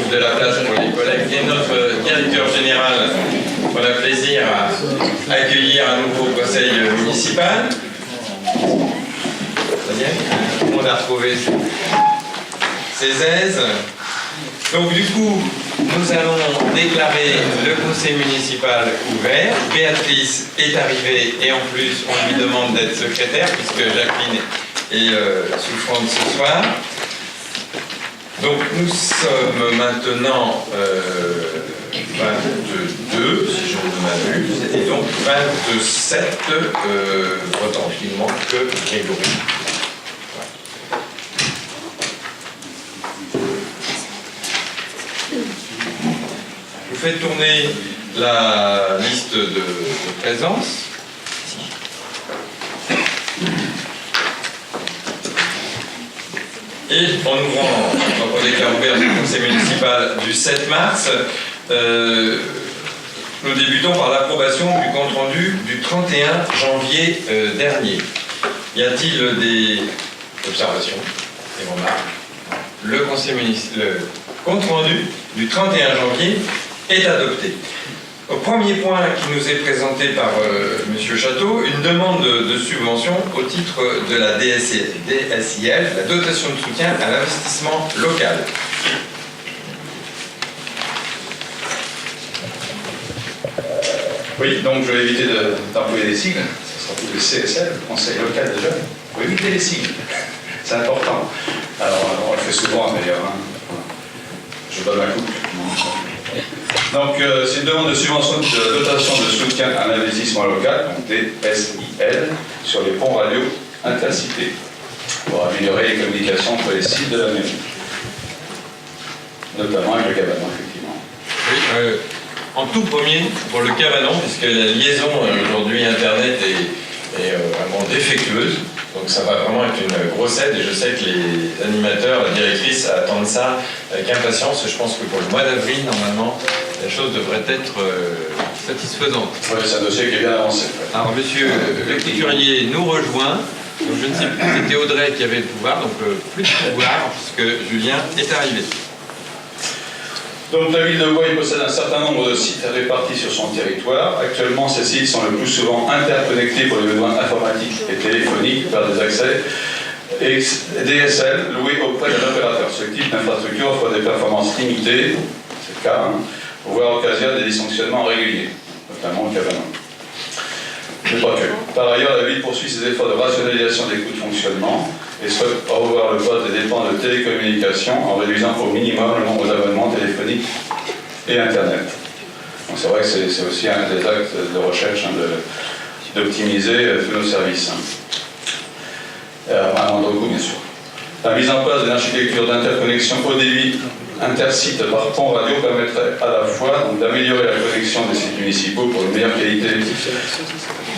trouve de la place pour les collègues. Et notre directeur général, on a plaisir à accueillir à nouveau au conseil municipal. Ça y est, on a retrouvé ses aises. Donc du coup, nous allons déclarer le conseil municipal ouvert. Béatrice est arrivée et en plus on lui demande d'être secrétaire puisque Jacqueline est souffrante ce soir. Donc nous sommes maintenant 22, si je ne m'abuse, et donc 27 votants qui manquent que Grégory. Je vous fais tourner la liste de présence. Et en ouvrant, donc on déclare ouvert le conseil municipal du 7 mars, nous débutons par l'approbation du compte-rendu du 31 janvier dernier. Y a-t-il des observations, des remarques? Le compte-rendu du 31 janvier est adopté. Au premier point qui nous est présenté par M. Château, une demande de subvention au titre de la DSIL, la dotation de soutien à l'investissement local. Oui, donc je vais éviter d'employer des sigles, ce sera tout le CSL, le Conseil local des jeunes. Il faut éviter les sigles, c'est important. Alors, on le fait souvent d'ailleurs. Hein. Je donne la coupe. Donc, c'est une demande de subvention de dotation de soutien à l'investissement local, donc DSIL, sur les ponts radio intercités, pour améliorer les communications entre les sites de la mairie, notamment avec le cabanon, effectivement. Oui, en tout premier, pour le cabanon, puisque la liaison aujourd'hui Internet est vraiment défectueuse, donc ça va vraiment être une grosse aide, et je sais que les animateurs, la directrice attendent ça avec impatience. Je pense que pour le mois d'avril, normalement, la chose devrait être satisfaisante. Oui, c'est un dossier qui est bien avancé. Alors, monsieur le couturier nous rejoint. Donc, je ne sais plus, c'était Audrey qui avait le pouvoir, donc plus de pouvoir, puisque Julien est arrivé. Donc la ville de Boye possède un certain nombre de sites répartis sur son territoire. Actuellement, ces sites sont le plus souvent interconnectés pour les besoins informatiques et téléphoniques par des accès DSL loués auprès d'un opérateur. Ce type d'infrastructure offre des performances limitées, c'est le cas, voire occasionne des dysfonctionnements réguliers, notamment au cabanon. Mais pas que. Par ailleurs, la ville poursuit ses efforts de rationalisation des coûts de fonctionnement et souhaite revoir le poste des dépenses de télécommunications en réduisant au minimum le nombre d'abonnements téléphoniques et Internet. Donc c'est vrai que c'est aussi un des actes de recherche d'optimiser tous nos services. À moindre coût, bien sûr. La mise en place d'une architecture d'interconnexion haut débit intersites par pont radio permettrait à la fois d'améliorer la connexion des sites municipaux pour une meilleure qualité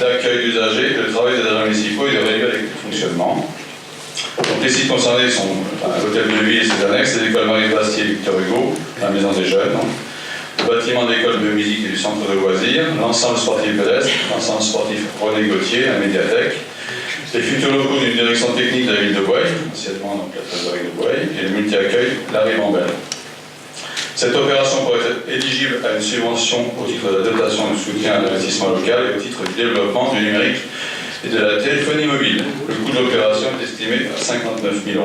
d'accueil d'usagers, le travail des agents municipaux et de réduire les coûts de fonctionnement. Donc, les sites concernés sont l'hôtel de ville et ses annexes, les écoles Marie-Bastier et Victor Hugo, la maison des jeunes, le bâtiment d'école de musique et du centre de loisirs, l'ensemble sportif pédestre, l'ensemble sportif René Gauthier, la médiathèque, les futurs locaux d'une direction technique de la ville de Boye, anciennement donc la trésorerie de Boye, et le multi-accueil Larry Mambel. Cette opération pourrait être éligible à une subvention au titre de la dotation de soutien à l'investissement local et au titre du développement du numérique et de la téléphonie mobile. Le coût de l'opération est estimé à 59 000 €.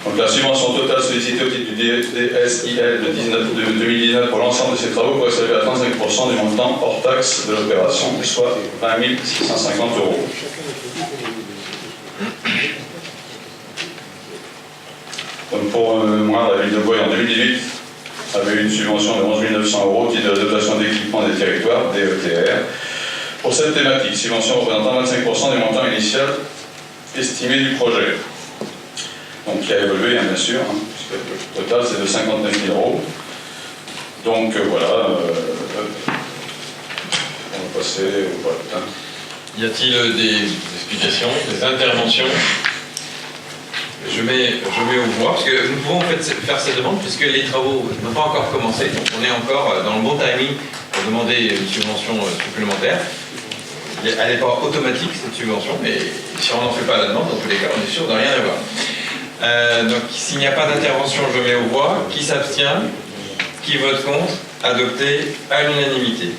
Donc la subvention totale sollicitée au titre du DSIL de 2019 pour l'ensemble de ces travaux pourrait s'élever à 35% du montant hors taxe de l'opération, soit 20 650 €. Donc pour moi, la ville de Boye en 2018 avait eu une subvention de 11 900 € au titre de la dotation d'équipement des territoires, DETR, pour cette thématique, subvention représentant 25% du montant initial estimé du projet. Donc qui a évolué, bien sûr, puisque le total c'est de 59 000 €. Donc voilà, on va passer au vote. Y a-t-il des explications, des interventions? Je mets au voie, parce que nous pouvons en fait faire cette demande, puisque les travaux n'ont pas encore commencé, donc on est encore dans le bon timing pour demander une subvention supplémentaire. Elle n'est pas automatique cette subvention, mais si on n'en fait pas la demande, dans tous les cas, on est sûr de rien avoir. Donc s'il n'y a pas d'intervention, je mets aux voix. Qui s'abstient? Qui vote contre? Adopté à l'unanimité.